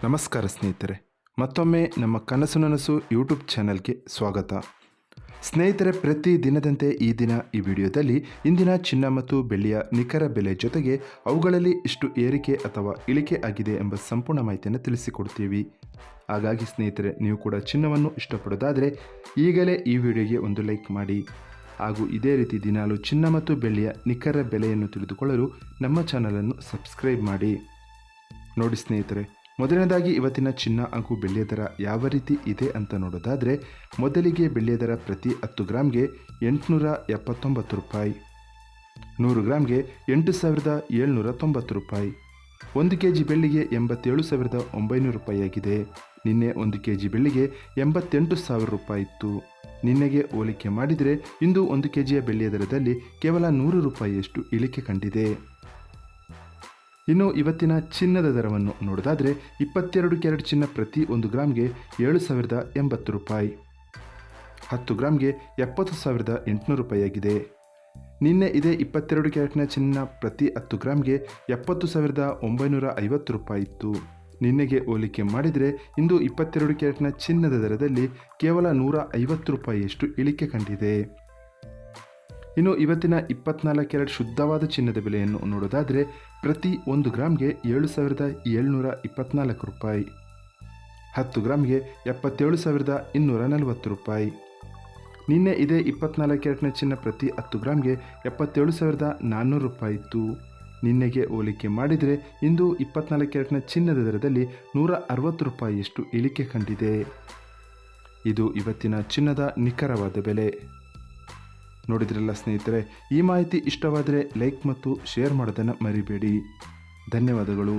ನಮಸ್ಕಾರ ಸ್ನೇಹಿತರೆ, ಮತ್ತೊಮ್ಮೆ ನಮ್ಮ ಕನಸು ನನಸು ಯೂಟ್ಯೂಬ್ ಚಾನಲ್ಗೆ ಸ್ವಾಗತ. ಸ್ನೇಹಿತರೆ, ಪ್ರತಿ ದಿನದಂತೆ ಈ ದಿನ ಈ ವಿಡಿಯೋದಲ್ಲಿ ಇಂದಿನ ಚಿನ್ನ ಮತ್ತು ಬೆಳ್ಳಿಯ ನಿಖರ ಬೆಲೆ ಜೊತೆಗೆ ಅವುಗಳಲ್ಲಿ ಎಷ್ಟು ಏರಿಕೆ ಅಥವಾ ಇಳಿಕೆ ಆಗಿದೆ ಎಂಬ ಸಂಪೂರ್ಣ ಮಾಹಿತಿಯನ್ನು ತಿಳಿಸಿಕೊಡ್ತೀವಿ. ಹಾಗಾಗಿ ಸ್ನೇಹಿತರೆ, ನೀವು ಕೂಡ ಚಿನ್ನವನ್ನು ಇಷ್ಟಪಡೋದಾದರೆ ಈಗಲೇ ಈ ವಿಡಿಯೋಗೆ ಒಂದು ಲೈಕ್ ಮಾಡಿ. ಹಾಗೂ ಇದೇ ರೀತಿ ದಿನಾಲು ಚಿನ್ನ ಮತ್ತು ಬೆಳ್ಳಿಯ ನಿಖರ ಬೆಲೆಯನ್ನು ತಿಳಿದುಕೊಳ್ಳಲು ನಮ್ಮ ಚಾನಲನ್ನು ಸಬ್ಸ್ಕ್ರೈಬ್ ಮಾಡಿ. ನೋಡಿ ಸ್ನೇಹಿತರೆ, ಮೊದಲನೇದಾಗಿ ಇವತ್ತಿನ ಚಿನ್ನ ಹಾಗೂ ಬೆಳ್ಳಿಯ ದರ ಯಾವ ರೀತಿ ಇದೆ ಅಂತ ನೋಡೋದಾದರೆ, ಮೊದಲಿಗೆ ಬೆಳ್ಳಿಯ ದರ ಪ್ರತಿ 10 ಗ್ರಾಮ್ಗೆ 879 ರೂಪಾಯಿ, 100 ಗ್ರಾಮ್ಗೆ 8790 ರೂಪಾಯಿ, 1 kg ಬೆಳ್ಳಿಗೆ 87,900 ರೂಪಾಯಿ ಆಗಿದೆ. ನಿನ್ನೆ 1 kg ಬೆಳ್ಳಿಗೆ 88,000 ರೂಪಾಯಿ ಇತ್ತು. ನಿನ್ನೆಗೆ ಹೋಲಿಕೆ ಮಾಡಿದರೆ ಇಂದು 1 kgಯ ಬೆಳ್ಳಿಯ ದರದಲ್ಲಿ ಕೇವಲ 100 ರೂಪಾಯಿಯಷ್ಟು ಇಳಿಕೆ ಕಂಡಿದೆ. ಇನ್ನು ಇವತ್ತಿನ ಚಿನ್ನದ ದರವನ್ನು ನೋಡೋದಾದರೆ, 22 ಕ್ಯಾರೆಟ್ ಚಿನ್ನ ಪ್ರತಿ 1 ಗ್ರಾಮ್ಗೆ 7,080 ರೂಪಾಯಿ, 10 ಗ್ರಾಮ್ಗೆ 70,800 ರೂಪಾಯಿ ಆಗಿದೆ. ನಿನ್ನೆ ಇದೇ 22 ಕ್ಯಾರೆಟ್ನ ಚಿನ್ನ ಪ್ರತಿ 10 ಗ್ರಾಮ್ಗೆ 70,950 ರೂಪಾಯಿ ಇತ್ತು. ನಿನ್ನೆಗೆ ಹೋಲಿಕೆ ಮಾಡಿದರೆ ಇಂದು 22 ಕ್ಯಾರೆಟ್ನ ಚಿನ್ನದ ದರದಲ್ಲಿ ಕೇವಲ 150 ರೂಪಾಯಿಯಷ್ಟು ಇಳಿಕೆ ಕಂಡಿದೆ. ಇನ್ನು ಇವತ್ತಿನ 24 ಕ್ಯಾರೆಟ್ ಶುದ್ಧವಾದ ಚಿನ್ನದ ಬೆಲೆಯನ್ನು ನೋಡೋದಾದರೆ, ಪ್ರತಿ 1 ಗ್ರಾಮ್ಗೆ 7,724 ರೂಪಾಯಿ, 10 ಗ್ರಾಮ್ಗೆ 77,240 ರೂಪಾಯಿ. ನಿನ್ನೆ ಇದೇ 24 ಕ್ಯಾರೆಟ್ನ ಚಿನ್ನ ಪ್ರತಿ 10 ಗ್ರಾಮ್ಗೆ 77,400 ರೂಪಾಯಿ ಇತ್ತು. ನಿನ್ನೆಗೆ ಹೋಲಿಕೆ ಮಾಡಿದರೆ ಇಂದು 24 ಕ್ಯಾರೆಟ್ನ ಚಿನ್ನದ ದರದಲ್ಲಿ 160 ರೂಪಾಯಿಯಷ್ಟು ಇಳಿಕೆ ಕಂಡಿದೆ. ಇದು ಇವತ್ತಿನ ಚಿನ್ನದ ನಿಖರವಾದ ಬೆಲೆ. ನೋಡಿದ್ರಲ್ಲ ಸ್ನೇಹಿತರೆ, ಈ ಮಾಹಿತಿ ಇಷ್ಟವಾದರೆ ಲೈಕ್ ಮತ್ತು ಶೇರ್ ಮಾಡೋದನ್ನು ಮರಿಬೇಡಿ. ಧನ್ಯವಾದಗಳು.